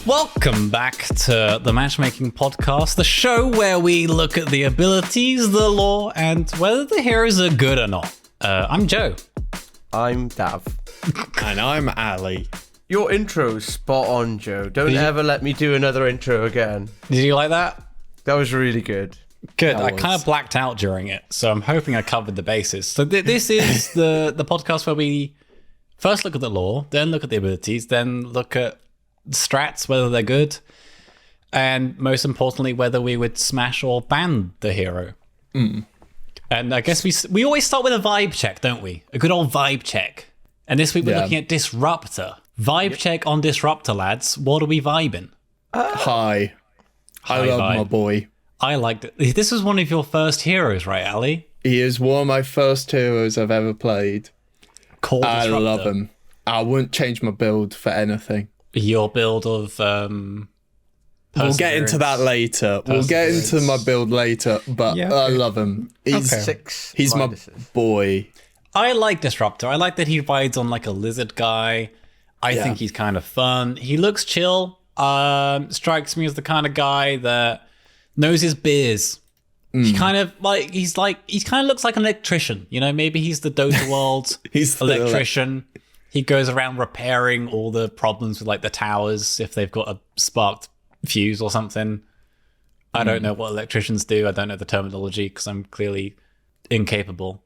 Welcome back to the Matchmaking podcast, the show where we look at the abilities, the lore, and whether the heroes are good or not. I'm Joe. I'm Dav. And I'm Ali. Your intro's spot on, Joe. Don't ever let me do another intro again. Did you like that? That was really good. Good. I kind of blacked out during it, so I'm hoping I covered the bases. So this is the podcast where we first look at the lore, then look at the abilities, then look at strats, whether they're good, and most importantly, whether we would smash or ban the hero. And I guess we always start with a vibe check, don't we? A good old vibe check. And this week we're looking at Disruptor. Vibe check on Disruptor, lads. What are we vibing? Hi. I love vibe. my boy. I liked it. This was one of your first heroes, right, Ali? He is one of my first heroes I've ever played. Called I Disruptor. love him. I wouldn't change my build for anything. Your build of We'll get into that later. We'll get into my build later, but I love him. He's my boy. I like Disruptor. I like that he rides on like a lizard guy. I think he's kind of fun. He looks chill. Strikes me as the kind of guy that knows his beers. He kind of he kind of looks like an electrician. You know, maybe he's the Dota world He's the electrician. He goes around repairing all the problems with like the towers if they've got a sparked fuse or something. I don't know what electricians do. I don't know the terminology because I'm clearly incapable.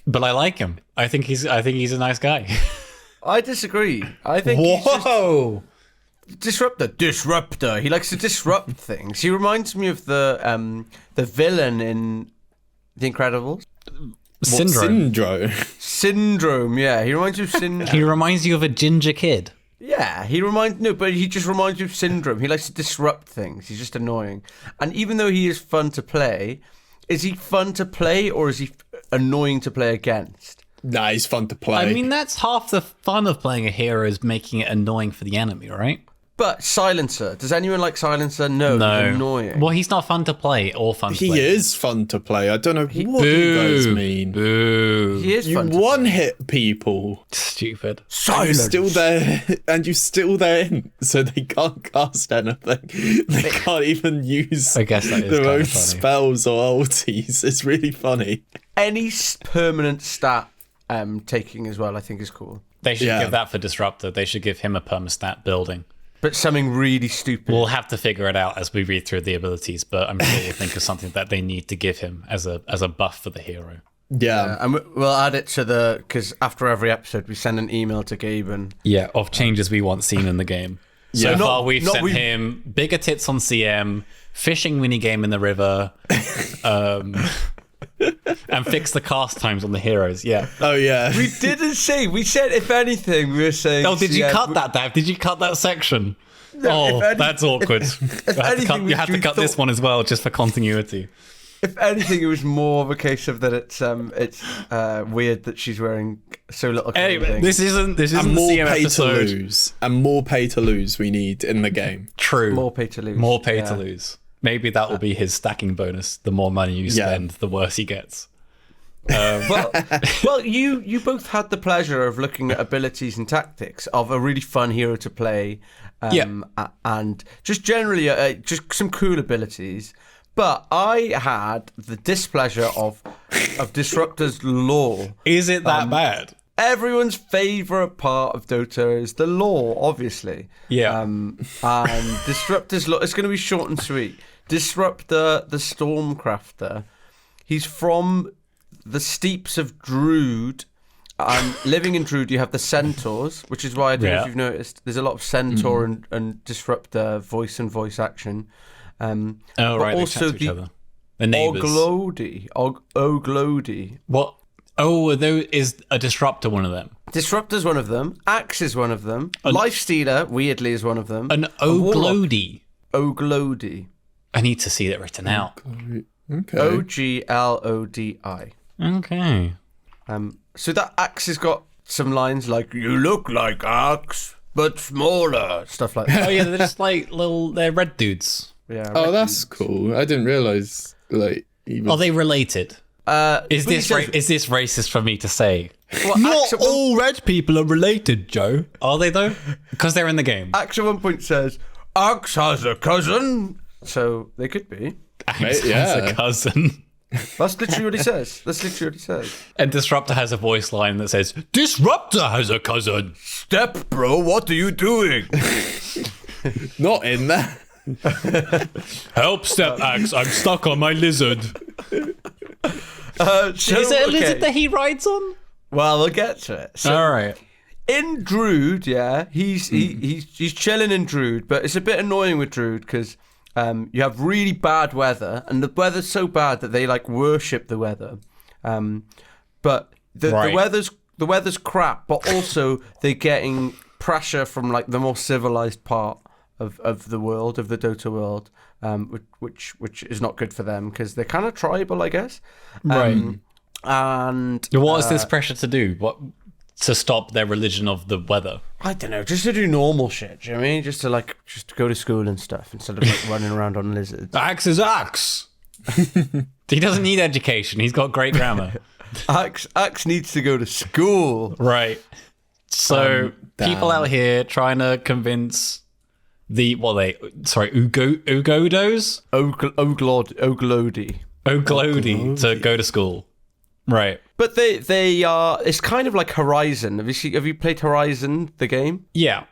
But I like him. I think he's a nice guy. I disagree. I think he's just Disruptor. He likes to disrupt things. He reminds me of the villain in The Incredibles. Syndrome, yeah. He reminds you of Syndrome. He reminds you of a ginger kid. Yeah, he just reminds you of Syndrome. He likes to disrupt things. He's just annoying. And even though he is fun to play, is he fun to play or is he annoying to play against? Nah, he's fun to play. I mean, that's half the fun of playing a hero is making it annoying for the enemy, right? But Silencer, does anyone like Silencer? No, he's annoying. Well, he's not fun to play or fun to play. He is fun to play. I don't know what you guys mean. Boo. He is You fun to one-hit people. Stupid. Silence. You're still there, so they can't cast anything. They can't even use I guess that is their kind own of funny. spells or ultis. It's really funny. Any permanent stat taking as well, I think is cool. They should give that for Disruptor. They should give him a permastat building. But something really stupid. We'll have to figure it out as we read through the abilities, but I'm sure we'll think of something that they need to give him as a buff for the hero. Yeah. And we'll add it to because after every episode we send an email to Gabe and... Yeah, of changes we want seen in the game. So Yeah. far we've sent him bigger tits on CM, fishing minigame in the river, and fix the cast times on the heroes. Yeah. Oh, yeah. We didn't say. We said, if anything, we were saying... Oh, did you cut that, Dave? Did you cut that section? That's awkward. You have to cut this one as well, just for continuity. If anything, it was more of a case of that it's weird that she's wearing so little clothing. Anyway, this isn't the more CM pay episode. to lose. And more pay to lose we need in the game. True. More pay to lose. More pay to lose. Maybe that will be his stacking bonus. The more money you spend, the worse he gets. Well, you both had the pleasure of looking at abilities and tactics of a really fun hero to play, and just generally just some cool abilities. But I had the displeasure of Disruptor's lore. Is it that bad? Everyone's favourite part of Dota is the lore, obviously. Yeah. And Disruptor's lore, it's going to be short and sweet. Disruptor, the Stormcrafter, he's from the steeps of Druid. Living in Druid, you have the Centaurs, which is why I don't know if you've noticed, there's a lot of Centaur and Disruptor voice and voice action. Right, also they chat to each other. The neighbours. Oglodi. What? Oh, is a Disruptor one of them? Disruptor's one of them. Axe is one of them. Lifestealer, weirdly, is one of them. An Oglodi. Oglodi. I need to see it written out. Okay. Oglodi. Okay. So that Axe has got some lines like, "You look like Axe, but smaller," stuff like that. Oh yeah, they're just like they're red dudes. Yeah. Oh, that's cool. I didn't realise, even... Are they related? Is but he this says- is this racist for me to say? Well, Not Axe all red people are related, Joe. Are they though? Because they're in the game. Axe at one point says, Axe has a cousin. So they could be. Axe has a cousin. That's literally what he says. And Disruptor has a voice line that says, Disruptor has a cousin. Step, bro, what are you doing? Not in there. Help, Step Axe, I'm stuck on my lizard. Is it a lizard that he rides on? Well, we'll get to it. So, all right. In Druid, he's chilling in Druid, but it's a bit annoying with Druid because you have really bad weather, and the weather's so bad that they like worship the weather. But the weather's crap, but also they're getting pressure from like the more civilized part of the world, of the Dota world, which is not good for them because they're kind of tribal, I guess. Right. And what is this pressure to do? What to stop their religion of the weather? I don't know, just to do normal shit. Do you know what I mean? Just to go to school and stuff instead of like running around on lizards. Axe is Axe. He doesn't need education. He's got great grammar. Axe needs to go to school. Right. So people out here trying to convince Ugodos? Oglodi to go to school. Right. But they are. It's kind of like Horizon. Have you played Horizon, the game? Yeah.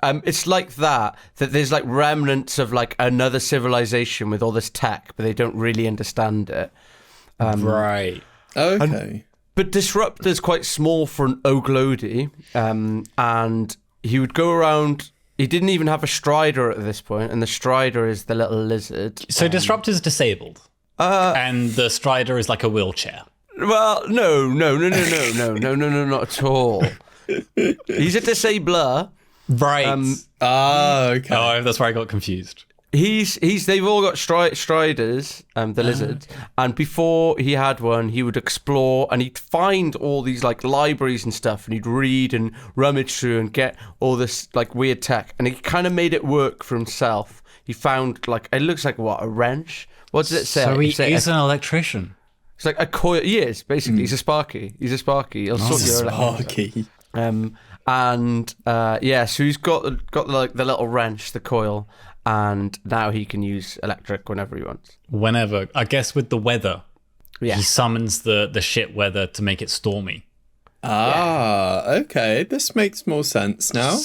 It's like that there's like remnants of like another civilization with all this tech, but they don't really understand it. Right. Okay. But Disruptor's quite small for an Oglodi, and he would go around. He didn't even have a Strider at this point, and the Strider is the little lizard. So Disruptor's disabled, and the Strider is like a wheelchair. Well, no, not at all. He's a disabler. Right. Okay. Oh, that's where I got confused. They've all got Striders, the lizards, and before he had one, he would explore and he'd find all these like libraries and stuff, and he'd read and rummage through and get all this like weird tech, and he kind of made it work for himself. He found like, it looks like a wrench. What does it say? So he's an electrician. It's like a coil. He is basically. He's a Sparky. He'll sort your Sparky. So he's got like the little wrench, the coil, and now he can use electric whenever he wants. Whenever, I guess, with the weather, yeah. He summons the shit weather to make it stormy. Okay, this makes more sense now.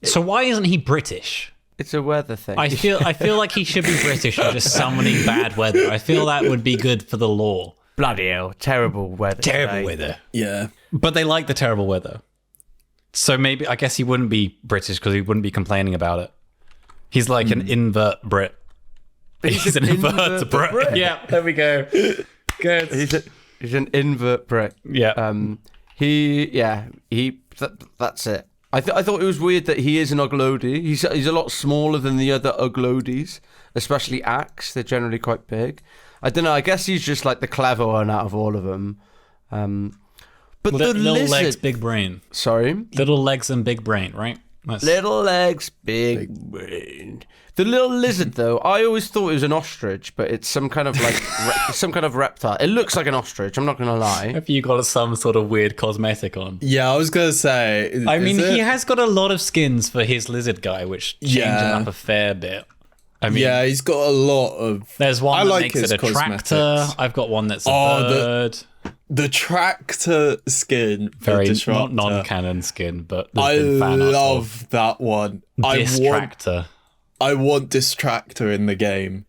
So why isn't he British? It's a weather thing. I feel like he should be British and just summoning bad weather. I feel that would be good for the lore. Bloody hell, terrible weather. Terrible weather. Yeah. But they like the terrible weather. So maybe, I guess he wouldn't be British because he wouldn't be complaining about it. He's like an invert Brit. He's an invert Brit. Yeah, there we go. Good. He's an invert Brit. Yeah. That's it. I thought it was weird that he is an Uglodi. He's a lot smaller than the other Uglodis, especially Axe. They're generally quite big. I don't know. I guess he's just like the clever one out of all of them. But the little lizard... legs, big brain. Sorry? Little legs and big brain, right? Little legs, big brain. The little lizard, though, I always thought it was an ostrich, but it's some kind of like some kind of reptile. It looks like an ostrich. I'm not gonna lie. Have you got some sort of weird cosmetic on? Yeah, I was gonna say. I mean, he has got a lot of skins for his lizard guy, which change him up a fair bit. I mean, yeah, he's got a lot of. There's one I that like makes it a cosmetics. tractor. I've got one that's a bird. The tractor skin, very non-canon skin, but I love that one. Distractor. I want Distractor in the game,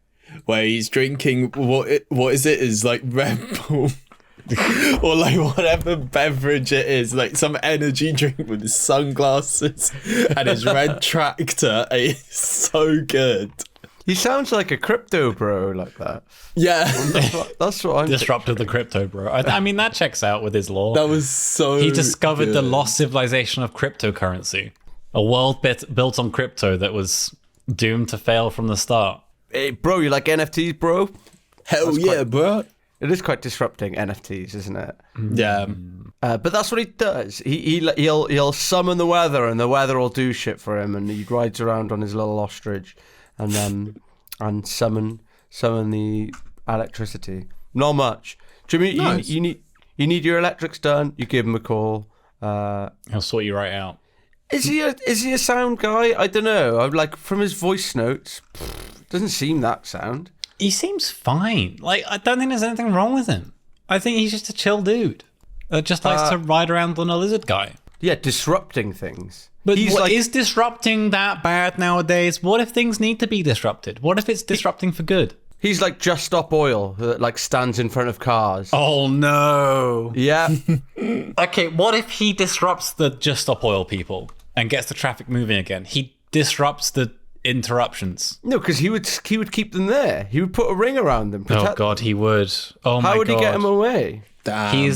where he's drinking what is it? Is like Red Bull or like whatever beverage it is, like some energy drink with his sunglasses and his red tractor. It's so good. He sounds like a crypto bro like that. Yeah. That's what I'm Disrupted the crypto bro. I mean, that checks out with his lore. That was so He discovered good. the lost civilization of cryptocurrency. A world built on crypto that was doomed to fail from the start. Hey, bro, you like NFTs, bro? Hell yeah, bro. It is quite disrupting, NFTs, isn't it? Yeah. But that's what he does. He'll summon the weather, and the weather will do shit for him, and he rides around on his little ostrich, and summon the electricity. Not much. Do you mean Nice. you need your electrics done? You give him a call. He'll sort you right out. Is he a sound guy? I don't know. I'm like, from his voice notes, doesn't seem that sound. He seems fine. Like, I don't think there's anything wrong with him. I think he's just a chill dude that just likes to ride around on a lizard guy. Yeah, disrupting things. But he's like, is disrupting that bad nowadays? What if things need to be disrupted? What if it's disrupting for good? he's like Just Stop Oil that like stands in front of cars. Oh no. Yeah. Okay, what if he disrupts the Just Stop Oil people and gets the traffic moving again? He disrupts the interruptions. No, because he would keep them there. He would put a ring around them. Oh god, he would. Oh my god. How would he get them away? Damn.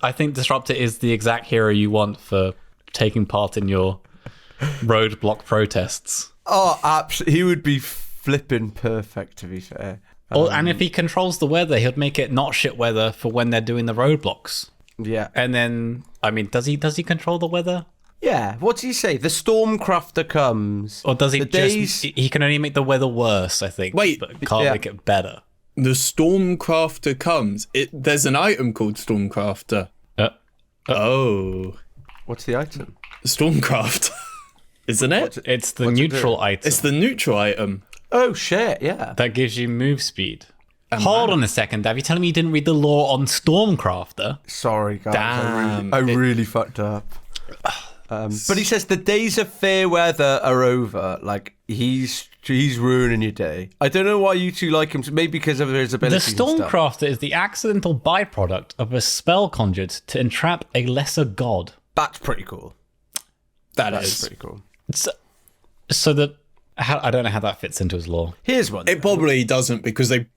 I think Disruptor is the exact hero you want for taking part in your roadblock protests. Oh, absolutely. He would be flipping perfect, to be fair. And if he controls the weather, he'll make it not shit weather for when they're doing the roadblocks. Yeah. And then, I mean, does he control the weather? Yeah. What does he say? The Stormcrafter comes. Or does he The just... days- He can only make the weather worse, I think. Wait, but can't yeah. make it better. The Stormcrafter comes. There's an item called Stormcrafter. Oh. What's the item? Stormcraft. Isn't it? It's the What's it neutral do? item It's the neutral item. Oh, shit. Yeah. that gives you move speed. Hold on a second, Dav. You telling me you didn't read the lore on Stormcrafter? Sorry, guys. Damn. I really fucked up. But he says the days of fair weather are over. Like, he's ruining your day. I don't know why you two like him. Maybe because of his The abilities and stuff. Stormcrafter is the accidental byproduct of a spell conjured to entrap a lesser god. That's pretty cool. That That's is. pretty cool. So that... I don't know how that fits into his lore. Here's one. It probably doesn't because they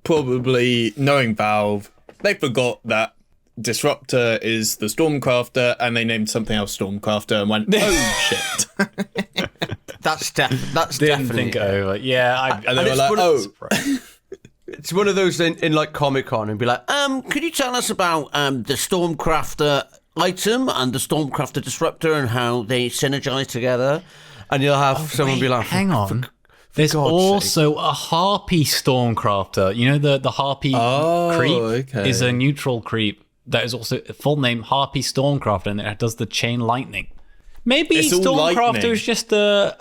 probably, knowing Valve, they forgot that Disruptor is the Stormcrafter and they named something else Stormcrafter and went, oh shit. That's Didn't definitely think it over. Yeah, And they were it's like, one of- oh. It's one of those in like Comic-Con and be like, could you tell us about the Stormcrafter item and the Stormcrafter Disruptor and how they synergize together? And you'll have someone be like, hang on. There's God's also a Harpy Stormcrafter. You know the Harpy creep okay. is a neutral creep that is also full name Harpy Stormcrafter, and it does the chain lightning. Maybe It's all Stormcrafter lightning. is just a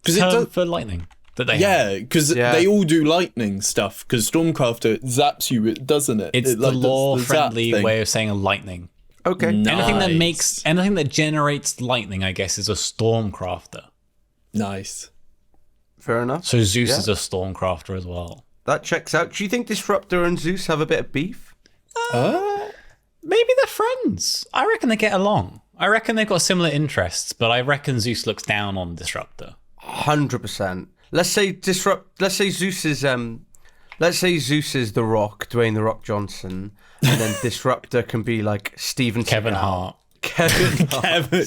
it term does- for lightning that they have. Yeah, because Yeah. they all do lightning stuff. Because Stormcrafter zaps you, doesn't it? It's It, the like, does lore-friendly zap thing. way of saying a lightning. okay. Anything that generates lightning, I guess, is a Stormcrafter. Nice. Fair enough. So Zeus Yeah. is a Stormcrafter as well. That checks out. Do you think Disruptor and Zeus have a bit of beef? Maybe they're friends. I reckon they get along. I reckon they've got similar interests, but I reckon Zeus looks down on Disruptor. 100%. Let's say Zeus is The Rock, Dwayne The Rock Johnson, and then Disruptor can be like Steven Kevin Seagal. Hart. Kevin Hart. Kevin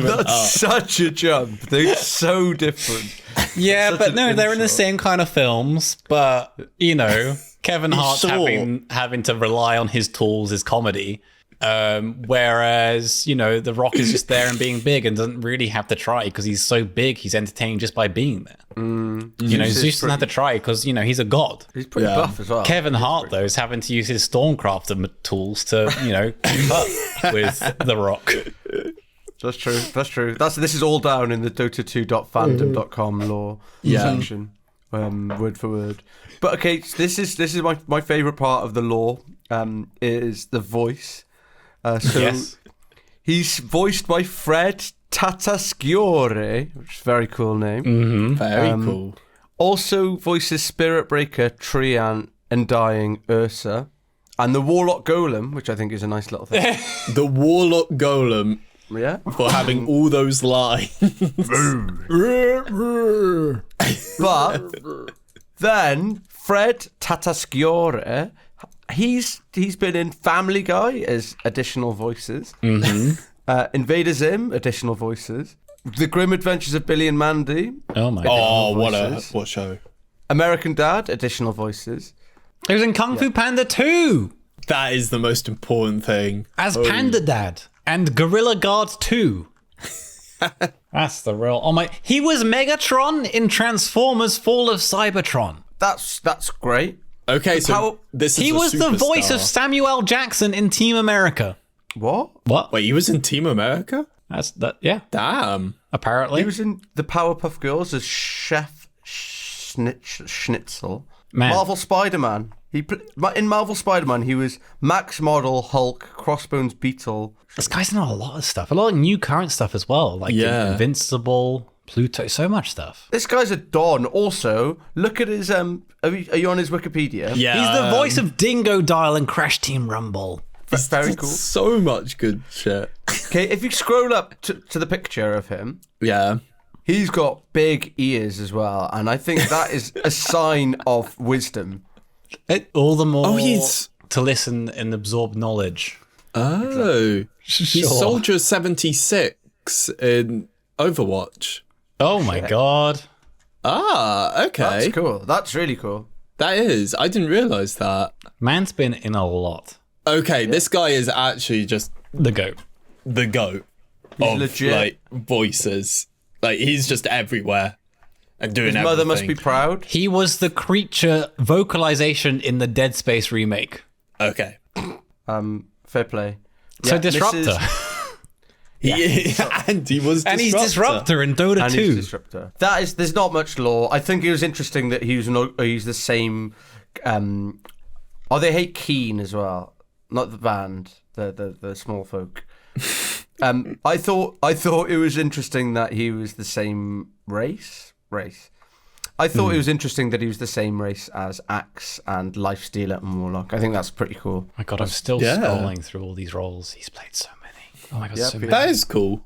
That's Hart. such a jump. They're so different. Yeah, Such but an no, they're in the intro. same kind of films. But you know, Kevin Hart's Sure. having to rely on his tools, his comedy, whereas you know, The Rock is just there and being big and doesn't really have to try because he's so big. He's entertained just by being there. You know, Zeus is Zeus doesn't have to try because you know he's a god. He's pretty Yeah. buff as well. Kevin Hart though is having to use his Stormcrafter tools to you know keep up with The Rock. That's true. This is all down in the Dota2.fandom.com lore section, word for word. But okay, so this is my favorite part of the lore. Is the voice. So Yes. he's voiced by Fred Tatasciore, which is a very cool name. Very cool. Also voices Spirit Breaker, Tree Ant, and Dying Ursa, and the Warlock Golem, which I think is a nice little thing. The Warlock Golem Yeah. for having all those lines. But then Fred Tatasciore, he's been in Family Guy as additional voices. Invader Zim, additional voices. The Grim Adventures of Billy and Mandy, Oh my god. Oh, voices. what show? American Dad, additional voices. He was in Kung Fu Panda 2 That is the most important thing. as Panda Dad and Gorilla Guard 2. That's the real. Oh my! He was Megatron in Transformers: Fall of Cybertron. That's great. Okay, so How- this is He a was the voice superstar. of Samuel L. Jackson in Team America. What? What? Wait, he was in Team America? That's that. Yeah, Damn. apparently. He was in the Powerpuff Girls as Chef Schnitzel. Man. Marvel Spider-Man. In Marvel Spider-Man, he was Max Model, Hulk, Crossbones Beetle. This guy's in a lot of stuff. A lot of new current stuff as well. Like Yeah. Invincible, Pluto, so much stuff. This guy's a Don. Also, look at his. Are you on his Wikipedia? Yeah. He's the voice of Dingo Dial and Crash Team Rumble. Very cool. So much good shit. Okay, if you scroll up to the picture of him, Yeah. he's got big ears as well, and I think that is a sign of wisdom. All the more he's- to listen and absorb knowledge. Oh. He's Sure. Soldier 76 in Overwatch. Oh my god. Ah, okay. That's cool. That's really cool. That is. I didn't realise that. Man's been in a lot. Okay, this guy is actually just The GOAT. the GOAT of legit. like voices. Like he's just everywhere and doing His everything. mother must be proud. He was the creature vocalization in the Dead Space remake. Okay. Fair play. So Yeah, this is- Disruptor. And he was And he's Disruptor in Dota And 2. he's Disruptor. There's not much lore. I think it was interesting that he's the same. They hate Keen as well, not the band, the small folk. I thought it was interesting that he was the same race. I thought it was interesting that he was the same race as Axe and Lifestealer and Warlock. I think that's pretty cool. My god, I'm still Yeah. scrolling through all these roles. He's played so many. Oh my god, Yeah, so many. That is cool.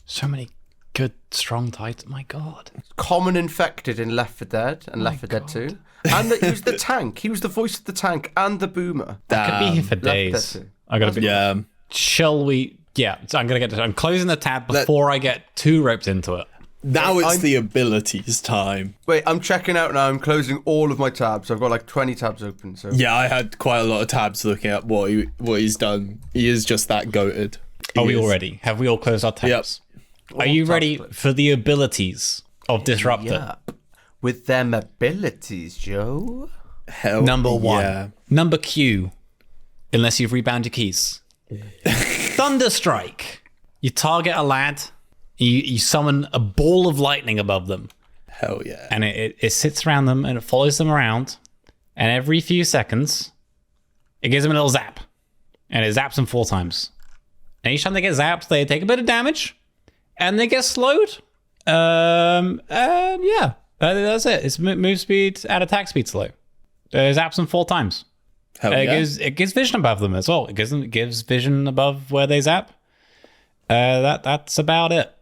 So many good, strong titles. My god. Common infected in Left 4 Dead and Left 4 Dead 2. And that he was the tank. He was the voice of the tank and the boomer. I could be here for Left 4 Dead days. 2. I gotta be. Yeah. Shall we? Yeah, so I'm closing the tab before I get too roped into it. Now it's I'm- the abilities time. Wait, I'm checking out now. I'm closing all of my tabs. I've got like 20 tabs open. So Yeah, I had quite a lot of tabs looking at what he's done. He is just that goated. Are we He is. all ready? Have we all closed our tabs? Yep. Are you tabs ready closed. for the abilities of Disruptor? yeah. With them abilities, Joe. Hell Number one. Yeah. Number Q, unless you've rebound your keys. Thunderstrike. You target a lad, you summon a ball of lightning above them, Hell yeah. and it sits around them and it follows them around, and every few seconds, it gives them a little zap, and it zaps them 4 times. And each time they get zapped, they take a bit of damage, and they get slowed. And yeah, that's it. It's move speed and attack speed slow. Zaps them 4 times. Hell yeah. It gives vision above them as well. It gives vision above where they zap. That's about it.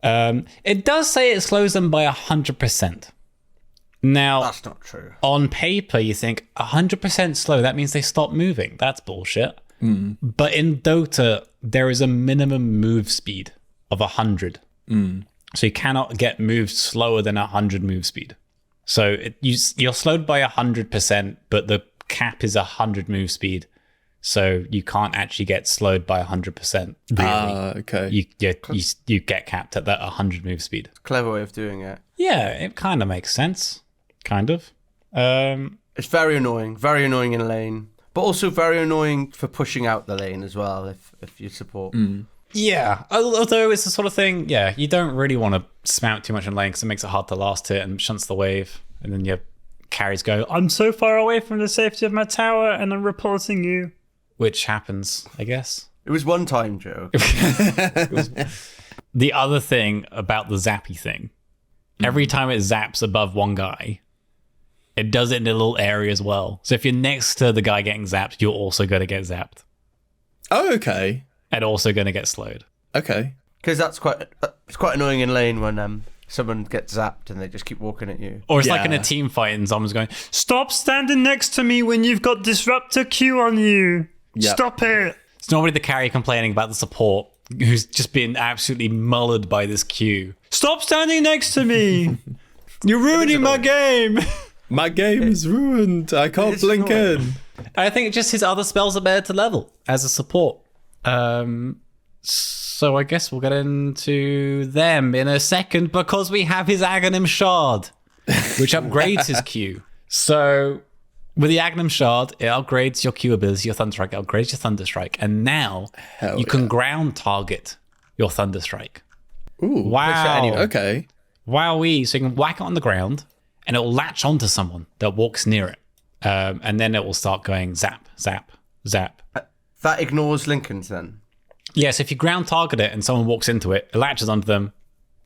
It does say it slows them by 100%. Now, That's not true. on paper, you think 100% slow. That means they stop moving. That's bullshit. But in Dota, there is a minimum move speed of 100. So you cannot get moved slower than 100 move speed. So you're slowed by 100%, but the cap is 100 move speed. So you can't actually get slowed by 100%. Really. Okay. You get capped at that 100 move speed. Clever way of doing it. Yeah, it kind of makes sense. Kind of. It's very annoying in lane, but also very annoying for pushing out the lane as well if you support. Yeah, although it's the sort of thing, yeah, you don't really want to spout too much in lane because it makes it hard to last hit and shunts the wave. And then your carries go, I'm so far away from the safety of my tower and I'm reporting you. Which happens, I guess. It was one time, Joe. The other thing about the zappy thing, every time it zaps above one guy, it does it in a little area as well. So if you're next to the guy getting zapped, you're also going to get zapped Oh, okay. and also going to get slowed. Okay. Because it's quite annoying in lane when someone gets zapped and they just keep walking at you. Or it's like Yeah. in a team fight and someone's going, stop standing next to me when you've got Disruptor Q on you. Yep. Stop it. It's normally the carry complaining about the support who's just been absolutely mullered by this Q. Stop standing next to me. You're ruining my game. My game is ruined. I can't It's blink annoying. in. I think just his other spells are better to level as a support. So I guess we'll get into them in a second because we have his Aghanim Shard, which upgrades his Q. So With the Agnum Shard, it upgrades your Q ability, your Thunder Strike, it upgrades your Thunder Strike, and now you can ground target your Thunder Strike. Ooh. Wow. Okay. Wowee. So you can whack it on the ground, and it will latch onto someone that walks near it. And then it will start going zap, zap, zap. That ignores Lincolns then? Yes, if you ground target it and someone walks into it, it latches onto them,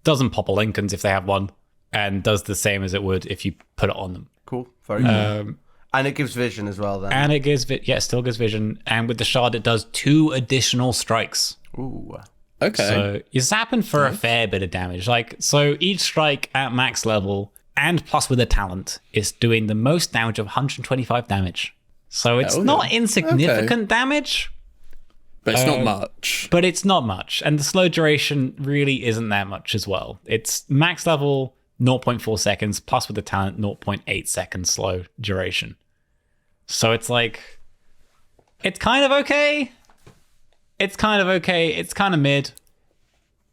doesn't pop a Lincolns if they have one, and does the same as it would if you put it on them. Cool. Very cool. And it gives vision as well then. And it gives, it still gives vision. And with the shard, it does 2 additional strikes. Ooh. Okay. So you're zapping for a fair bit of damage. Like, so each strike at max level and plus with a talent is doing the most damage of 125 damage. So it's not insignificant damage. But it's not much. But it's not much. And the slow duration really isn't that much as well. It's max level 0.4 seconds plus with the talent 0.8 seconds slow duration. So it's like, it's kind of okay. It's kind of okay. It's kind of mid,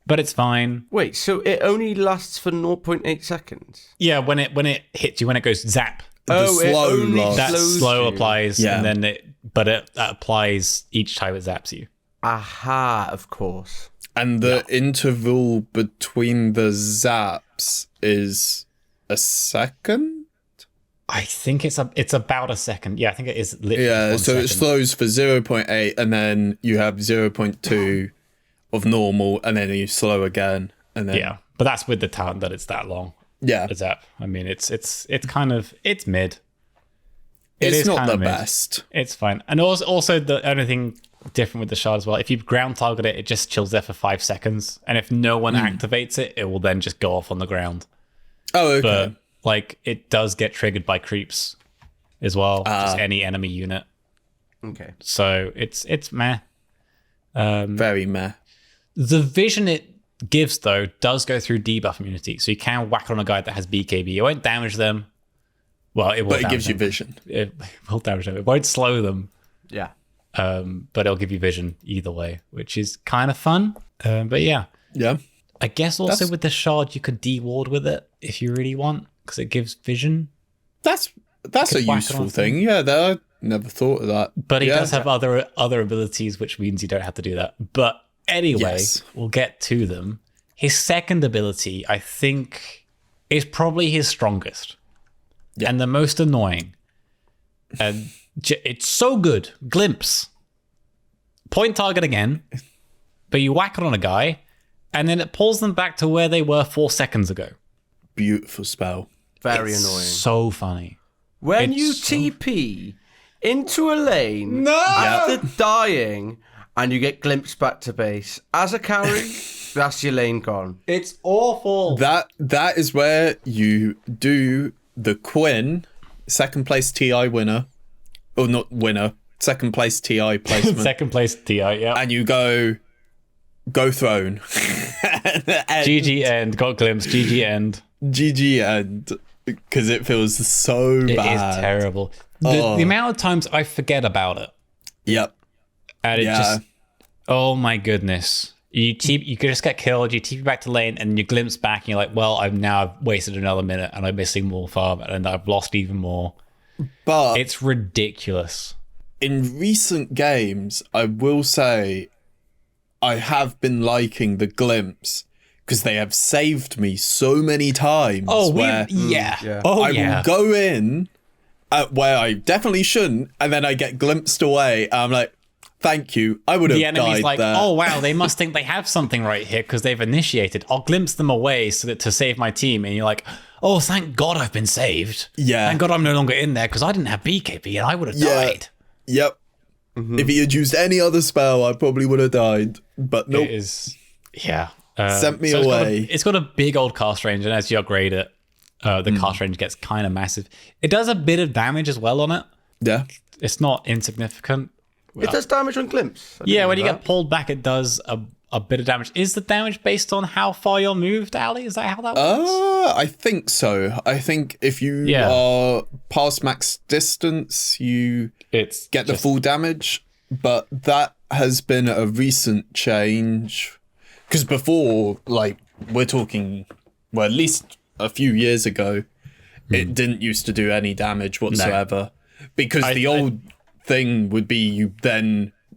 but it's fine. Wait, so it only lasts for 0.8 seconds? Yeah, when it hits you, when it goes zap, The slow loss. that slow you. applies, Yeah. and then it applies each time it zaps you. Aha, of course. And the interval between the zaps is a second? I think it's about a second. Yeah, I think it is literally. Yeah, 1 so second. it slows for 0.8 and then you have 0.2 of normal and then you slow again. And then Yeah, but that's with the talent that it's that long. yeah. A zap. I mean, it's kind of, it's mid. It's not kind the of mid. best. It's fine. And also the only thing different with the shard as well, if you ground target it, it just chills there for 5 seconds. And if no one activates it, it will then just go off on the ground. Oh, okay. But like it does get triggered by creeps as well. Just any enemy unit. Okay. So it's meh. Very meh. The vision it gives though does go through debuff immunity. So you can whack on a guy that has BKB. It won't damage them. Well, it will. But it damage gives you them. vision. It will damage them. It won't slow them. Yeah. But it'll give you vision either way, which is kind of fun. But yeah, Yeah. I guess also with the shard, you could de-ward with it if you really want, because it gives vision. That's a whack it on useful thing. Yeah, I never thought of that. But he Yeah. does have other abilities, which means you don't have to do that. But anyway, Yes. we'll get to them. His second ability, I think, is probably his strongest and the most annoying. And it's so good. Glimpse. Point target again, but you whack it on a guy, and then it pulls them back to where they were 4 seconds ago. Beautiful spell. Very It's annoying. so funny. When it's you so- TP into a lane No! after dying and you get glimpsed back to base, as a carry, that's your lane gone. It's awful. That is where you do the Quinn, second place TI winner. Or not winner, second place TI placement. Second place TI, yeah. And you go throne. GG end, got glimpse, GG end. GG end. Because it feels so It bad. is terrible. The amount of times I forget about it, Yep. and it Yeah. just, oh my goodness. You could just get killed, you TP back to lane, and you glimpse back, and you're like, well, I've wasted another minute, and I'm missing more farm, and I've lost even more. But It's ridiculous. in recent games, I will say I have been liking the glimpse because they have saved me so many times. where yeah. Oh, I yeah. will go in where I definitely shouldn't, and then I get glimpsed away. And I'm like, thank you. I would have The enemy's died like, there. oh wow, they must think they have something right here because they've initiated. I'll glimpse them away so that to save my team, and you're like, oh, thank God I've been saved. Yeah. Thank God I'm no longer in there because I didn't have BKB and I would have died. Yep. If he had used any other spell, I probably would have died. But nope. It is, yeah. Sent me so away. It's got a big old cast range, and as you upgrade it, the cast range gets kind of massive. It does a bit of damage as well on it. Yeah. It's not insignificant. It does damage on glimpse. I Yeah, didn't when know you that. get pulled back, it does a bit of damage. Is the damage based on how far you're moved, Ali? Is that how that works? I think so. I think if you Yeah. are past max distance, you It's get the just- full damage. But that has been a recent change. Because before, like, we're talking, at least a few years ago, it didn't used to do any damage whatsoever. because the old thing would be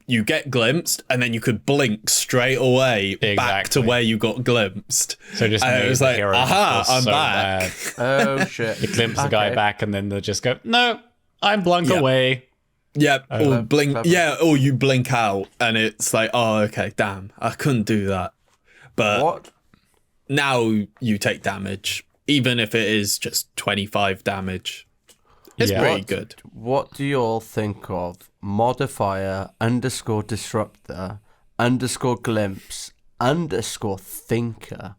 you get glimpsed and then you could blink straight away back to where you got glimpsed. So just it was like, aha, I'm so back. Bad. Oh shit! You glimpse the guy back, and then they just go, "No, I'm blunk away." Yeah, or blink. clever. Yeah, or you blink out, and it's like, oh, okay, damn, I couldn't do that. But What? now you take damage, even if it is just 25 damage. It's pretty good. What do you all think of modifier _disruptor _glimpse _thinker?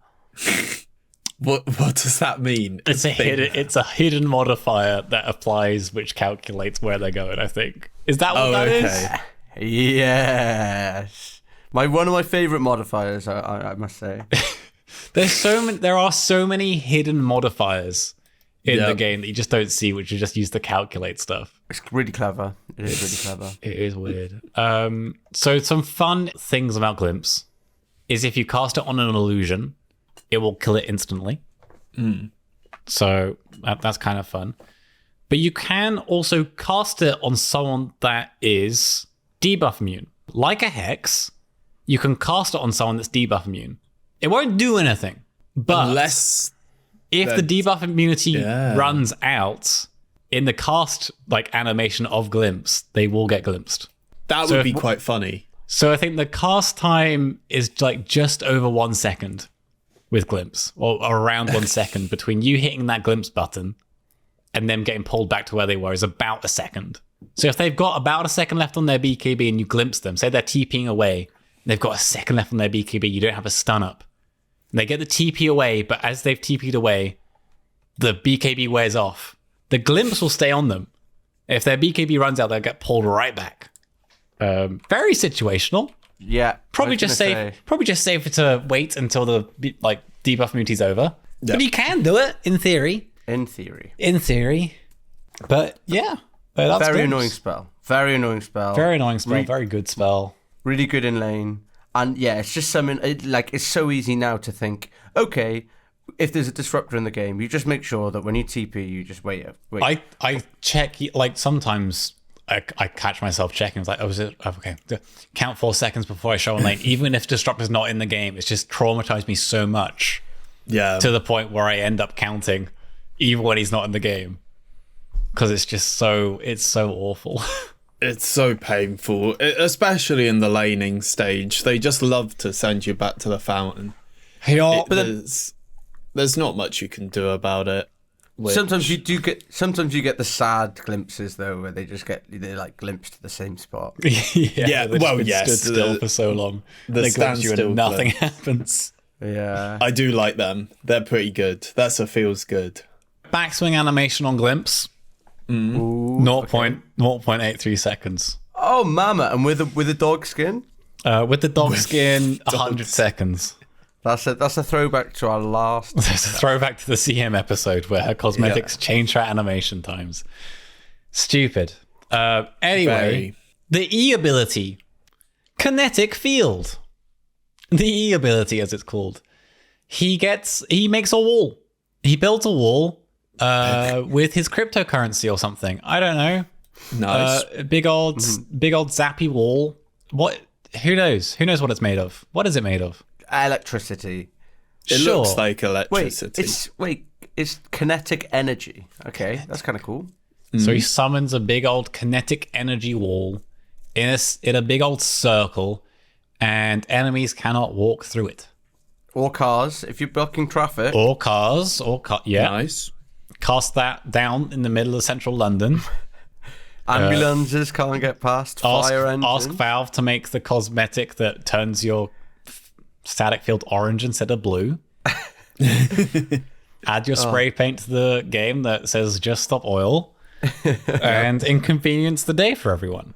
What does that mean? It's a hidden modifier that applies, which calculates where they're going. I think is that what that is? Yes. One of my favorite modifiers. I must say. There are so many hidden modifiers in the Yep. game that you just don't see, which you just use to calculate stuff. It's really clever. It is really clever. It is weird. So some fun things about Glimpse is if you cast it on an illusion, it will kill it instantly. So that's kind of fun. But you can also cast it on someone that is debuff immune. Like a Hex, you can cast it on someone that's debuff immune. It won't do anything. But Unless if the debuff immunity runs out in the cast animation of Glimpse, they will get glimpsed. that would be quite funny. So I think the cast time is just over 1 second with Glimpse, or around 1 second between you hitting that Glimpse button and them getting pulled back to where they were is about a second. So if they've got about a second left on their BKB and you glimpse them, say they're TPing away, and they've got a second left on their BKB, you don't have a stun up. And they get the TP away, but as they've TP'd away, the BKB wears off. The glimpse will stay on them. If their BKB runs out, they'll get pulled right back. Very situational. Yeah. Probably just safer to wait until the debuff immunity's over. But you can do it in theory. In theory. But yeah, that's Very Glimpse. annoying spell. Very annoying spell. Very annoying spell. Very good spell. Really good in lane. And yeah, it's just something it's so easy now to think, okay, if there's a disruptor in the game, you just make sure that when you TP, you just wait. I check sometimes I catch myself checking. It's like, oh, is it okay? Count 4 seconds before I show on lane. Even if Disruptor's not in the game, it's just traumatized me so much. Yeah. To the point where I end up counting, even when he's not in the game, because it's so awful. It's so painful, especially in the laning stage. They just love to send you back to the fountain. There's not much you can do about it. Sometimes you get the sad glimpses though, where they glimpse to the same spot. Stood still for so long. They glimpse you and nothing happens. Yeah, I do like them. They're pretty good. That's a feels good. Backswing animation on glimpse. 0.83 seconds. Oh, mama! And with a dog skin. With the dog skin, 100 seconds. That's a throwback to our last. There's a throwback to the CM episode where her cosmetics change her animation times. Stupid. Anyway, the E ability, Kinetic Field. The E ability, as it's called. He makes a wall. He builds a wall with his cryptocurrency or something. I don't know. Nice. Big old zappy wall. What? Who knows? Who knows what it's made of? What is it made of? Electricity. It Sure. looks like electricity. It's kinetic energy. Okay, that's kind of cool. So he summons a big old kinetic energy wall in a big old circle, and enemies cannot walk through it. Or cars, if you're blocking traffic. Or cars, yeah. Nice. Cast that down in the middle of central London. Ambulances can't get past. Fire engines. Ask Valve to make the cosmetic that turns your static field orange instead of blue. Add your spray paint to the game that says just stop oil. And inconvenience the day for everyone.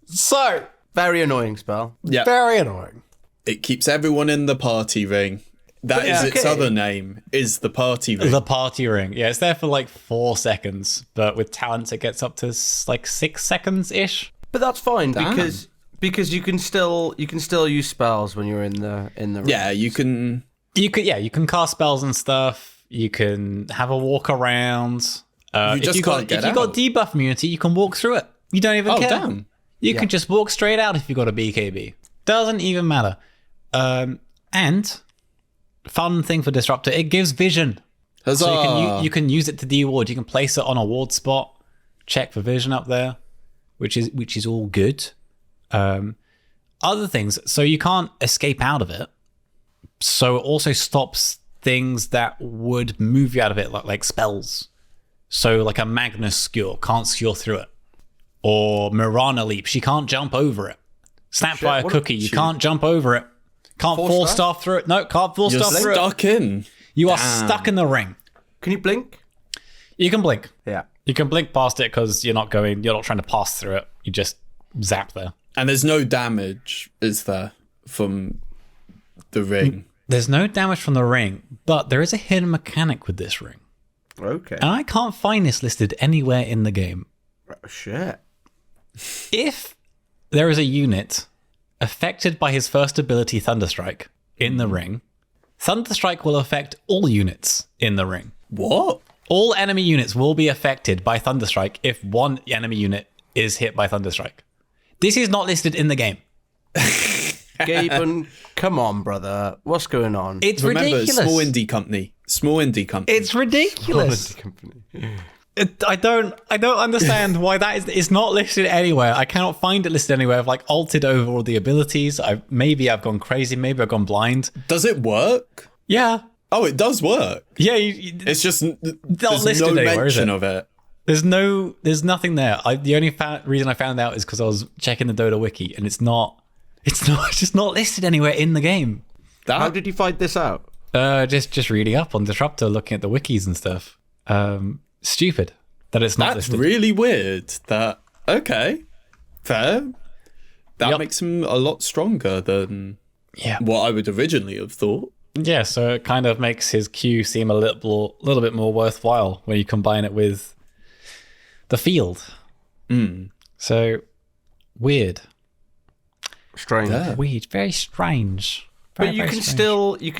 So Very annoying spell. Yeah. very annoying. It keeps everyone in the party ring. That is its other name, is the party ring. The party ring. Yeah, it's there for 4 seconds, but with talents it gets up to 6 seconds ish. But that's fine because you can still use spells when you're in the ring. Yeah, you can. You can cast spells and stuff. You can have a walk around. You just can't get If you got out. debuff immunity, you can walk through it. You don't even care. Damn. You can just walk straight out if you got a BKB. Doesn't even matter. And fun thing for Disruptor, it gives vision. Huzzah. So you can use it to de-ward. You can place it on a ward spot, check for vision up there, which is all good. Other things, so you can't escape out of it. So it also stops things that would move you out of it, like spells. So like a Magnus skewer can't skewer through it. Or Mirana Leap, she can't jump over it. Snapfire Cookie, you can't jump over it. Can't force staff through it. No, can't force You're staff through it. stuck in. You are stuck in the ring. Can you blink? You can blink. Yeah. You can blink past it because you're not trying to pass through it. You just zap there. And there's no damage, is there, from the ring? There's no damage from the ring, but there is a hidden mechanic with this ring. Okay. And I can't find this listed anywhere in the game. Oh, shit. If there is a unit affected by his first ability, Thunderstrike, in the ring, Thunderstrike will affect all units in the ring. What? All enemy units will be affected by Thunderstrike if one enemy unit is hit by Thunderstrike. This is not listed in the game. Gaben, come on, brother. What's going on? It's Remember, ridiculous. small indie company. Small indie company. It's ridiculous. I don't understand why that is. It's not listed anywhere. I cannot find it listed anywhere. I've like altered over all the abilities. Maybe I've gone crazy. Maybe I've gone blind. Does it work? Yeah. Oh, it does work. Yeah. It's just there's listed no anywhere, is mention it? of it. There's nothing there. The only reason I found out is because I was checking the Dota wiki, and it's just not listed anywhere in the game. How did you find this out? Just reading up on Disruptor, looking at the wikis and stuff. Stupid that it's not That's listed. really weird. Okay, fair. That Yep. makes him a lot stronger than what I would originally have thought. Yeah, so it kind of makes his Q seem a little bit more worthwhile when you combine it with the field. So weird. Strange. Yeah. Weird. Very strange. But you can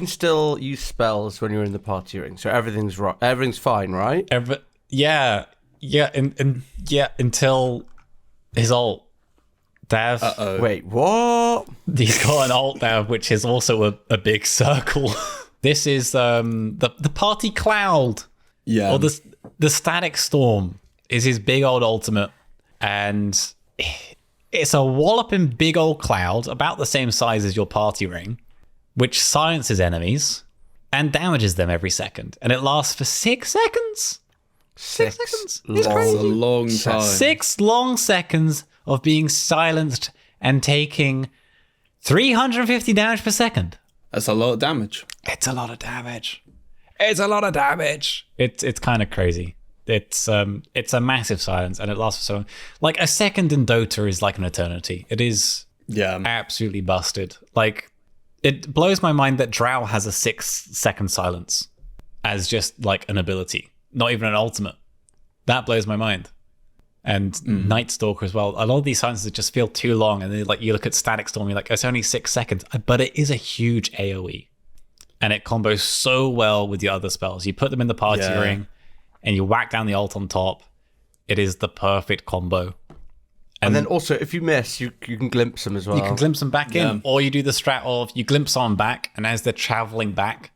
still use spells when you're in the party ring, so everything's right. Everything's fine, right? Until his ult. Dav. Wait, what? He's got an alt now, which is also a big circle. This is the party cloud. Yeah. Or the static storm is his big old ultimate, and it's a walloping big old cloud about the same size as your party ring, which silences enemies and damages them every second, and it lasts for 6 seconds. 6 seconds. It's That's a crazy. long time. 6 long seconds of being silenced and taking 350 damage per second. That's a lot of damage. It's a lot of damage. It's kind of crazy. It's a massive silence, and it lasts for so long. Like a second in Dota is like an eternity. It is absolutely busted. Like it blows my mind that Drow has a 6-second silence as just like an ability, not even an ultimate. That blows my mind. And Night Stalker as well. A lot of these silences just feel too long, and then like you look at Static Storm, you're like, it's only 6 seconds, but it is a huge AoE, and it combos so well with the other spells. You put them in the party ring, and you whack down the ult on top. It is the perfect combo. And then also, if you miss, you can glimpse them as well. You can glimpse them back in, or you do the strat of you glimpse someone back, and as they're traveling back,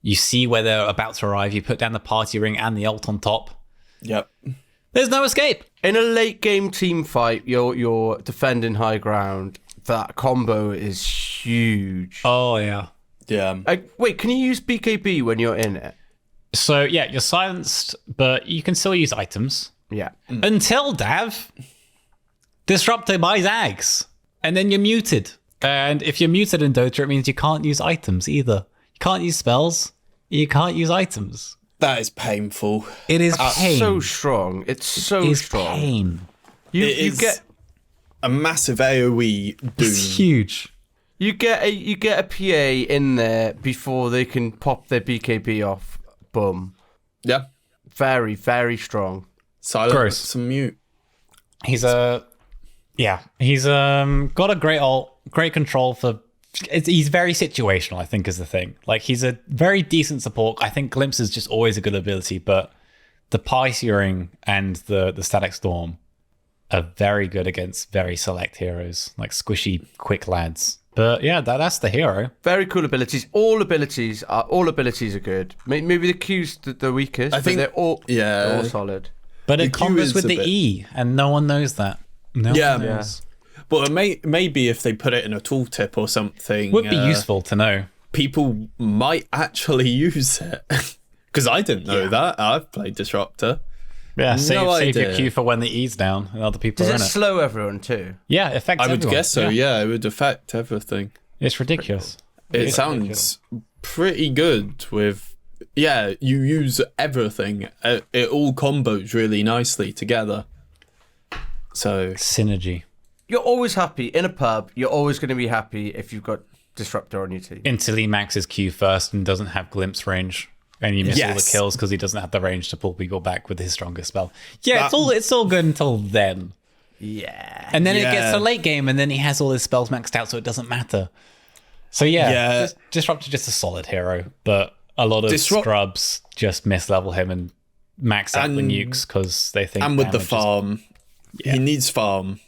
you see where they're about to arrive. You put down the party ring and the ult on top. Yep. There's no escape. In a late game team fight, you're defending high ground. That combo is huge. Oh yeah. Yeah. Wait, can you use BKB when you're in it? So yeah, you're silenced, but you can still use items. Yeah. Until Dav, Disruptor buys Ags, and then you're muted. And if you're muted in Dota, it means you can't use items either. You can't use spells. You can't use items. That is painful. It is pain. So strong. It's so It is strong. pain. You get a massive AoE doom. It's huge. You get a PA in there before they can pop their BKB off. Boom. Yeah. Very, very strong. Silent. Gross. Some mute. He's got a great ult, great control for he's very situational, I think, is the thing. Like, he's a very decent support. I think Glimpse is just always a good ability, but the Pie Searing and the Static Storm are very good against very select heroes, like squishy, quick lads. But yeah, that's the hero. Very cool abilities. All abilities are good. Maybe the Q's the weakest. I think they're all solid. But it Q combos is with a the bit- E, and no one knows that. No Yeah. one knows. But maybe if they put it in a tooltip or something, Would be useful to know. people might actually use it. Because I didn't know that. I've played Disruptor. Yeah, save your idea. Q for when the E's down and other people Does are it in it. slow everyone too? Yeah, it affects I would everyone. guess so, yeah. It would affect everything. It's ridiculous. It sounds pretty good with, you use everything. It all combos really nicely together. So, Synergy. You're always happy in a pub. You're always going to be happy if you've got Disruptor on your team. Until he maxes Q first and doesn't have Glimpse range. And you miss all the Yes. kills because he doesn't have the range to pull people back with his strongest spell. Yeah, it's all good until then. Yeah. And then it Yeah. gets to late game and then he has all his spells maxed out, so it doesn't matter. So yeah. Disruptor just a solid hero, but a lot of scrubs just mislevel him and max out the nukes because they think. and with the damage is- farm, he needs farm.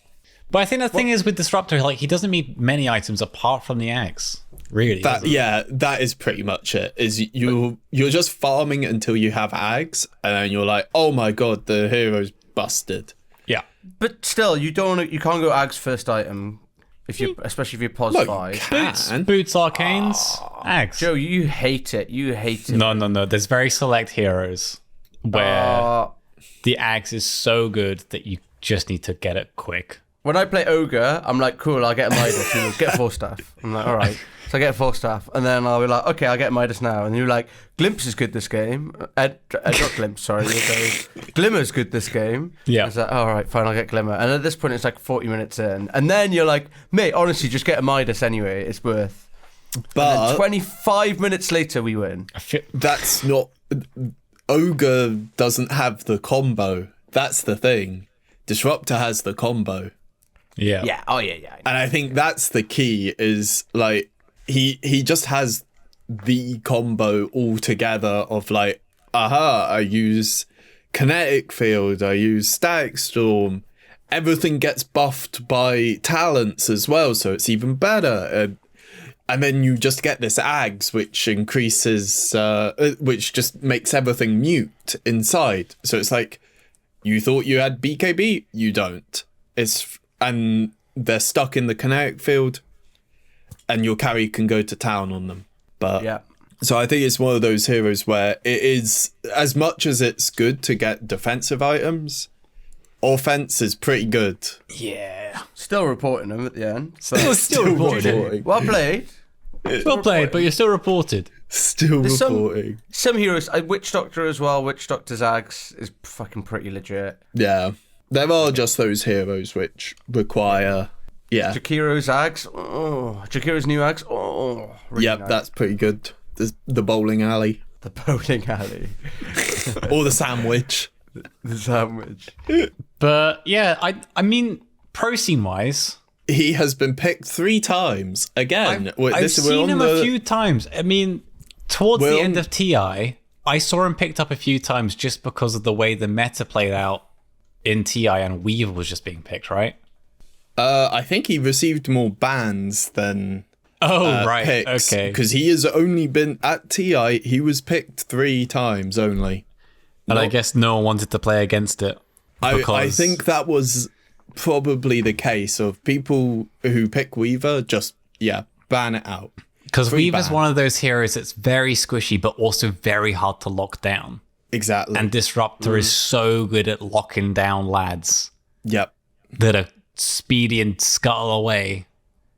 But I think the thing is with Disruptor, like he doesn't need many items apart from the axe. Really? doesn't he? That is pretty much it. Is you're just farming until you have ags, and then you're like, oh my god, the hero's busted. Yeah. But still, you can't go Ag's first item especially if you're pos 5. Boots, arcanes, axe. Joe, you hate it. You hate it. No. There's very select heroes where the axe is so good that you just need to get it quick. When I play Ogre, I'm like, cool, I'll get a Midas. And get 4 staff. I'm like, all right. So I get 4 staff. And then I'll be like, okay, I'll get Midas now. And you're like, Glimpse is good this game. Not Glimpse, sorry. Glimmer's good this game. Yeah. I was like, all right, fine, I'll get Glimmer. And at this point, it's like 40 minutes in. And then you're like, mate, honestly, just get a Midas anyway. It's worth. But 25 minutes later, we win. that's not. Ogre doesn't have the combo. That's the thing. Disruptor has the combo. Yeah. Yeah. Oh, yeah. And I think that's the key is like he just has the combo all together of like, I use kinetic field, I use static storm, everything gets buffed by talents as well, so it's even better. And then you just get this ags which increases which just makes everything mute inside. So it's like you thought you had BKB, you don't. And they're stuck in the kinetic field, and your carry can go to town on them. But Yeah. so I think it's one of those heroes where it is, as much as it's good to get defensive items, offense is pretty good. Yeah. Still reporting them at the end. Still reported. Well played. Well played, but you're still reported. Still some- reporting. Some heroes, Witch Doctor as well. Witch Doctor's Ags is fucking pretty legit. Yeah. There are just those heroes which require, Jakiro's Ags. Oh, Jakiro's new Ags. Oh, really yep, nice. that's pretty good. The bowling alley. The bowling alley. Or the sandwich. The sandwich. But yeah, I mean, pro scene wise, He has been picked 3 times. Again, I've seen him a few times. I mean, towards the end of TI, I saw him picked up a few times just because of the way the meta played out in TI, and Weaver was just being picked, right? I think he received more bans than Right. picks. Okay. Because he has only been at TI, he was picked 3 times only. And I guess no one wanted to play against it. I think that was probably the case of people who pick Weaver, just, ban it out. Because Free Weaver's ban. one of those heroes that's very squishy, but also very hard to lock down. Exactly. And Disruptor is so good at locking down lads Yep. that are speedy and scuttle away.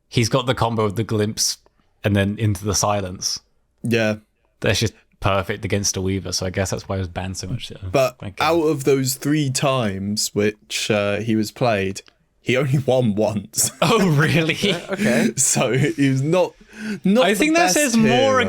He's got the combo of the glimpse and then into the silence. Yeah. That's just perfect against a Weaver, so I guess that's why he was banned so much. But Okay. out of those 3 times which he was played, he only won once. Oh, really? Okay. So he was not I think the that best says more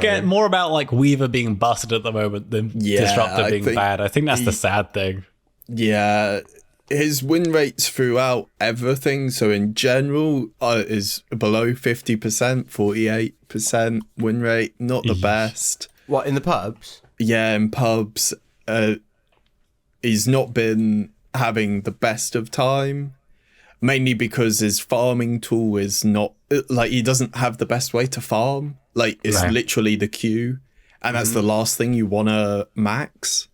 about like Weaver being busted at the moment than Yeah, Disruptor I being think bad. I think that's the sad thing. Yeah, his win rates throughout everything, so in general, is below 50%, 48% win rate, not the best. What, in the pubs? Yeah, in pubs, he's not been having the best of time, mainly because his farming tool is not, like, he doesn't have the best way to farm. Like, it's literally the queue, and that's the last thing you want to max.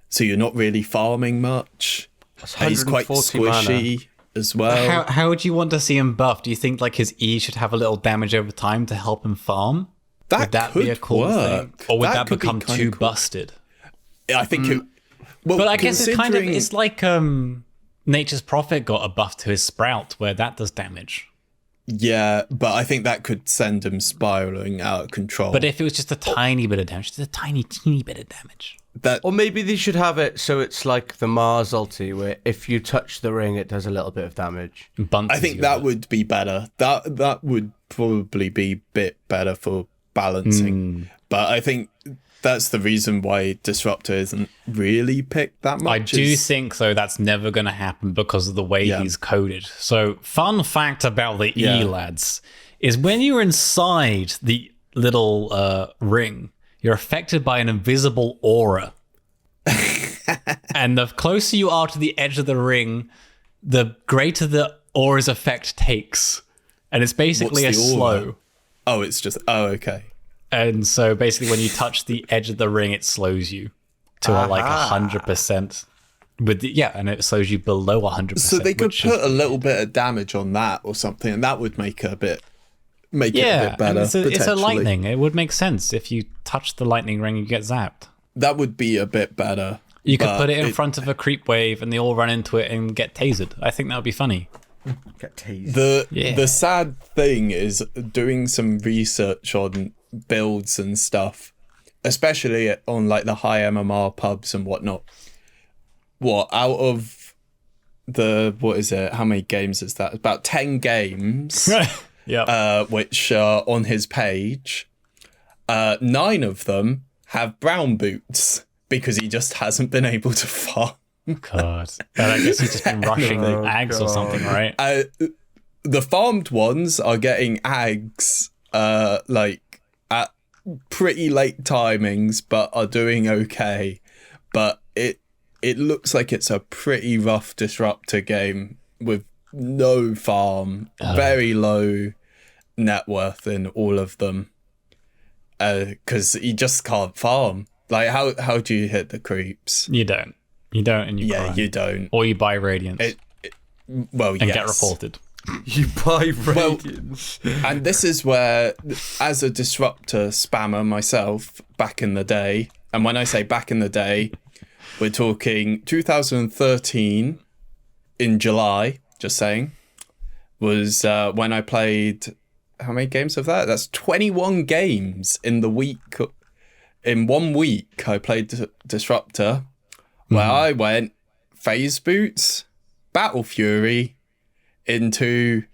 So you're not really farming much. He's quite squishy as well. How would you want to see him buff? Do you think like his E should have a little damage over time to help him farm? Would that be a cool thing? Or would that become too busted? I think it... Well, but I guess it's like Nature's Prophet got a buff to his Sprout where that does damage. Yeah, but I think that could send him spiraling out of control. But if it was just a tiny bit of damage, just a teeny bit of damage. Or maybe they should have it so it's like the Mars ulti, where if you touch the ring, it does a little bit of damage. I think that would be better. That would probably be a bit better for balancing. But I think that's the reason why Disruptor isn't really picked that much. I do think, though, that's never going to happen because of the way he's coded. So, fun fact about the E, lads, is when you're inside the little ring, you're affected by an invisible aura. And the closer you are to the edge of the ring, the greater the aura's effect takes. And it's basically a slow. Oh, it's just... Oh, okay. And so basically when you touch the edge of the ring, it slows you to like 100%. And it slows you below 100%. So they could put a little bit of damage on that or something, and that would make it a bit better. It's a lightning. It would make sense if you touch the lightning ring, you get zapped. That would be a bit better. You could put it in front of a creep wave, and they all run into it and get tasered. I think that would be funny. Get tased. The sad thing is doing some research on builds and stuff, especially on like the high MMR pubs and whatnot. Out of the, what is it? How many games is that? About 10 games. Which are on his page. 9 of them have brown boots because he just hasn't been able to farm. God. But I guess he's just been rushing the ags or something, right? The farmed ones are getting ags like at pretty late timings, but are doing okay. But it looks like it's a pretty rough Disruptor game with no farm, very low net worth in all of them, because you just can't farm. Like, how do you hit the creeps? You don't, and you buy. You don't, or you buy Radiance. And get reported. You buy Radiance. And this is where, as a Disruptor spammer myself back in the day, and when I say back in the day, we're talking 2013 in July. Just saying, was when I played, how many games of that? That's 21 games in the week. In 1 week, I played Disruptor, where I went Phase Boots, Battle Fury, into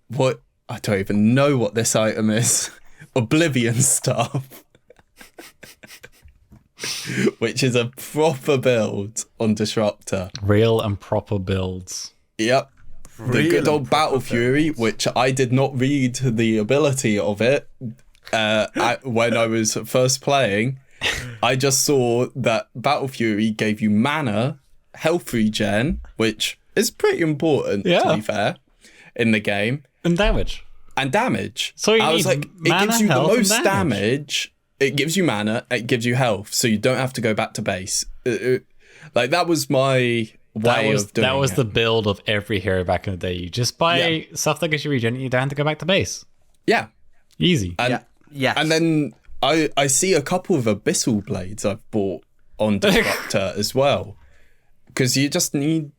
what, I don't even know what this item is, Oblivion Staff, which is a proper build on Disruptor. Real and proper builds. Yep. The good old Battle Fury, which I did not read the ability of it when I was first playing. I just saw that Battle Fury gave you mana, health regen, which is pretty important, to be fair, in the game. And damage. So I was like, it gives you the most damage. It gives you mana, it gives you health, so you don't have to go back to base. Like, that was my... That was the build of every hero back in the day. You just buy stuff that gets you regen, you don't have to go back to base. Yeah. Easy. And, and then I see a couple of Abyssal Blades I've bought on Disruptor as well. Because you just need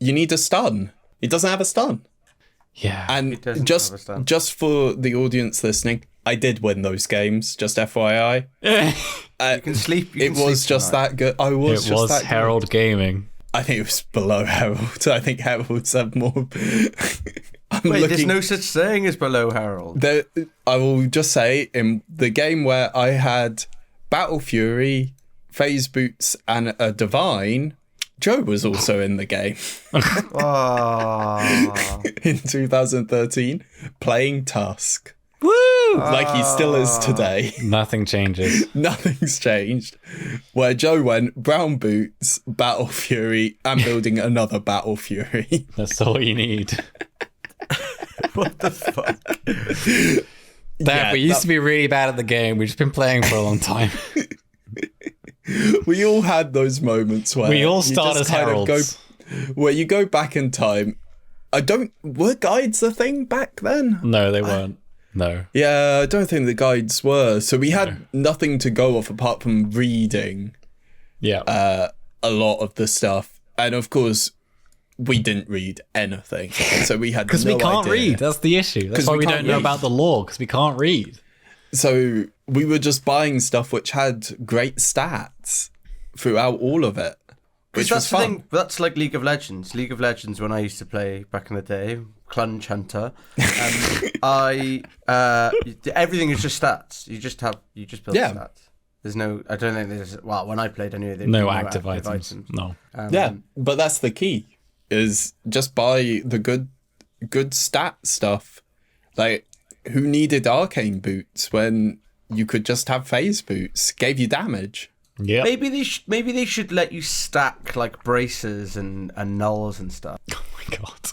a stun. He doesn't have a stun. Yeah. And just for the audience listening, I did win those games, just FYI. You can sleep. It was just that good. It was Herald Gaming. I think it was below Herald. I think Herald's have more. There's no such thing as below Herald. I will just say, in the game where I had Battle Fury, Phase Boots, and a Divine, Joe was also in the game Oh. in 2013 playing Tusk. Woo! Like he still is today. Nothing changes. Nothing's changed. Where Joe went, brown boots, Battle Fury, and building another Battle Fury. That's all you need. What the fuck? We used to be really bad at the game. We've just been playing for a long time. We all had those moments where We all you start just as heralds. where you go back in time. Were guides a thing back then? No, they weren't. No. Yeah, I don't think the guides were. So we had nothing to go off apart from reading Yeah. a lot of the stuff. And of course, we didn't read anything. So we had Because no we can't idea. read. That's the issue. That's 'Cause why we we can't don't know read. about the lore, because we can't read. So we were just buying stuff which had great stats throughout all of it. Which was That's the fun. thing. That's like League of Legends. League of Legends, when I used to play back in the day, Clunge Hunter. Everything is just stats. You just build stats. There's no. I don't think there's. Well, when I played anyway, there No were active items. No. Yeah, but that's the key, is just buy the good stat stuff. Like, who needed arcane boots when you could just have phase boots? Gave you damage. Yeah. Maybe they should let you stack like braces and nulls and stuff. Oh my god.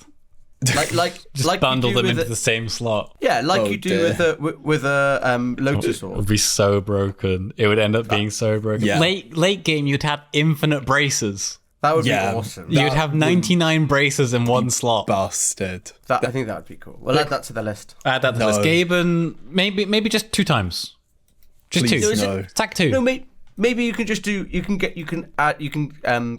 Like Just like bundle you do them with into the same slot. Yeah, like Oh, you do dear. with a Lotus It would Orb. be so broken. It would end up being so broken. Yeah. Late game, you'd have infinite braces. That would Yeah. be awesome. You'd have 99 braces in one slot. Busted. I think that would be cool. We'll add that to the list. Add that to the list. Gaben, maybe just 2 times. Just Please, 2. no. Attack 2. No, maybe you can just do. You can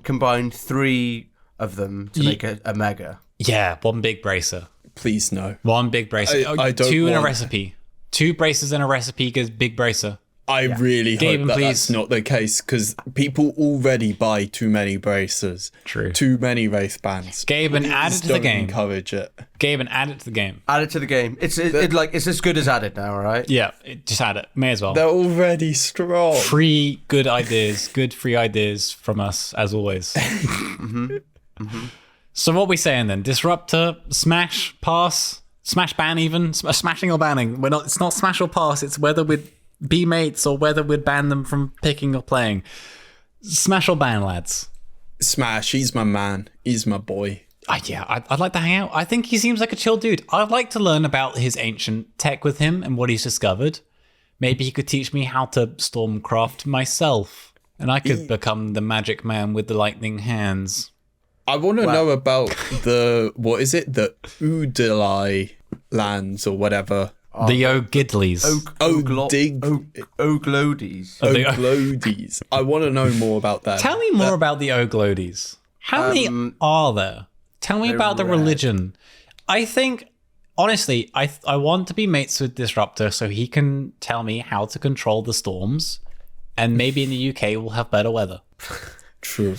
combine 3 of them to make a mega. Yeah, 1 big bracer. Please no. 1 big bracer. I don't 2 in a want- recipe. 2 braces in a recipe gives big bracer. I really Gaben, hope that please. that's not the case, because people already buy too many braces. True. Too many wraith bands. Gaben, add it Please to the don't game. encourage it. Gaben, add it to the game. Add it to the game. It's as good as added now, all right? Yeah, just add it. May as well. They're already strong. Free good ideas, good free ideas from us, as always. So what are we saying then? Disruptor, smash, pass, smash, ban even? Smashing or banning? It's not smash or pass, it's whether we'd be mates or whether we'd ban them from picking or playing. Smash or ban, lads? Smash, he's my man. He's my boy. I'd like to hang out. I think he seems like a chill dude. I'd like to learn about his ancient tech with him and what he's discovered. Maybe he could teach me how to stormcraft myself, and I could become the magic man with the lightning hands. I want to know about the Udalai lands or whatever. The O'Gidleys. Oglodies. Oglodies. I want to know more about that. Tell me more about the Oglodies. How many are there? Tell me about the religion. I think, honestly, I want to be mates with Disruptor so he can tell me how to control the storms, and maybe in the UK we'll have better weather. True.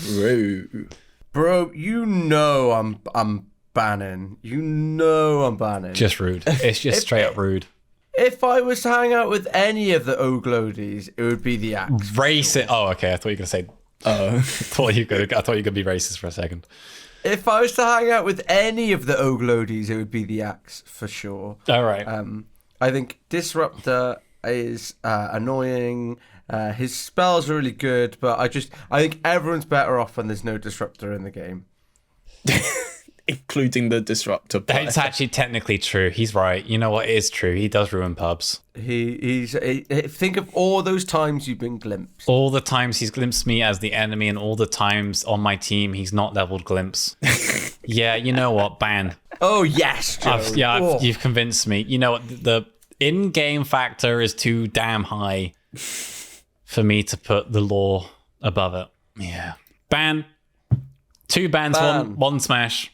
Bro, you know I'm banning. You know I'm banning. Just rude. It's just straight up rude. If I was to hang out with any of the Oglodies, it would be the axe. Racist. Oh, okay. I thought you were going to say. I thought you were going to be racist for a second. If I was to hang out with any of the Oglodies, it would be the axe for sure. All right. I think Disruptor is annoying. His spells are really good, but I think everyone's better off when there's no Disruptor in the game. Including the Disruptor player. It's actually technically true. He's right. You know what? It is true. He does ruin pubs. Think of all those times you've been glimpsed. All the times he's glimpsed me as the enemy, and all the times on my team he's not leveled glimpse. Yeah, you know what? Ban. Oh yes, Joe. You've convinced me. You know what? The in-game factor is too damn high for me to put the lore above it. Yeah. Ban. 2 bans, Ban. one smash.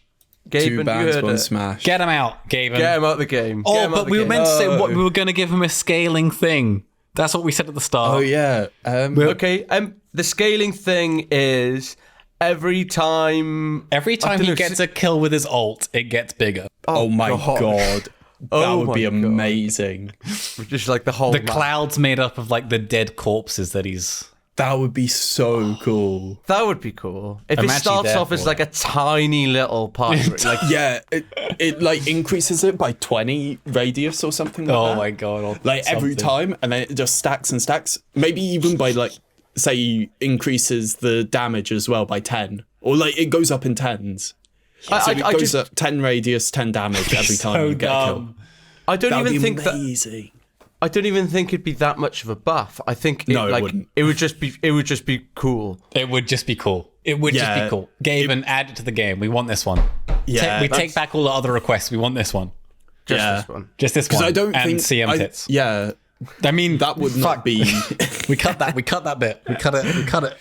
Gaben, 2 bands, 1 it. smash. Get him out, Gaben. Get him out the game. Get Oh, him out but the we were game. meant to say what we were going to give him a scaling thing. That's what we said at the start. Oh yeah. Okay. The scaling thing is every time. Every time he gets a kill with his ult, it gets bigger. Oh my god. That Oh would be my God. amazing. Just like the whole. The map. cloud's made up of like the dead corpses that he's That would be so cool. That would be cool. If I'm it actually starts there off as for like a tiny little party, like Yeah, it like increases it by 20 radius or something like that. Oh my god! or Like every something. time, and then it just stacks and stacks. Maybe even by like, say, increases the damage as well by 10, or like it goes up in tens. So it I goes just up 10 radius, 10 damage every time So you get a kill. dumb. I don't That would even be think that. amazing. I don't even think it'd be that much of a buff. I think No, it like wouldn't. it would just be cool. It would just be cool. It would just Yeah. be cool. Gaben, add it to the game. We want this one. Yeah, we that's- take back all the other requests. We want this one. Just Yeah. this one. Just this one. Because I don't and think CM tits. Yeah, I mean, that would not fuck. be. We cut that. We cut that bit. We cut it. We cut it.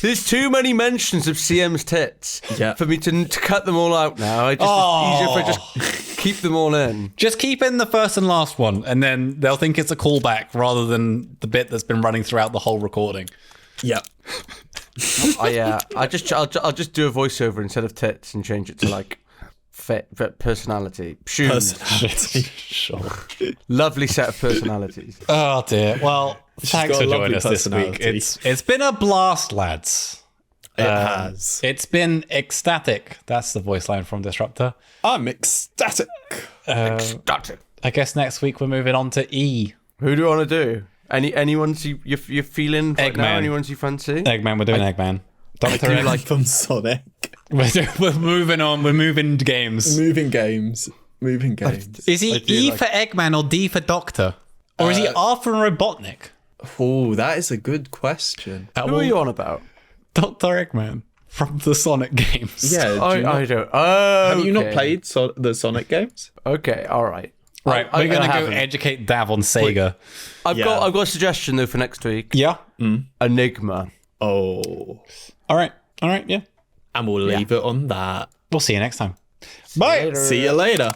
There's too many mentions of CM's tits Yeah. for me to cut them all out now. It's easier if I just keep them all in. Just keep in the first and last one, and then they'll think it's a callback rather than the bit that's been running throughout the whole recording. Yeah. I'll just do a voiceover instead of tits and change it to like personality. Shoes. Sure. Lovely set of personalities. Oh dear. Well, thanks got for a joining lovely us this week. personality. It's been a blast, lads. It has. It's been ecstatic. That's the voice line from Disruptor. I'm ecstatic. Ecstatic. I guess next week we're moving on to E. Who do you want to do? Any ones you're feeling right now? Eggman. Any ones you fancy? Eggman, we're doing Eggman. Doctor Do Egg. like from Sonic. We're moving on. We're moving games. Moving games. Is he I do E like- for Eggman or D for Doctor? Or is he R for Robotnik? Oh, that is a good question. Who are you on about? Dr. Eggman from the Sonic games. Yeah. do you not- I don't. Oh, have you not played the Sonic games? Okay, all right. Right, we're going to go haven't. educate Dav on Sega. I've Yeah. got a suggestion though for next week. Yeah. Enigma. Oh. All right, yeah. And we'll leave it on that. We'll see you next time. Bye. See you later.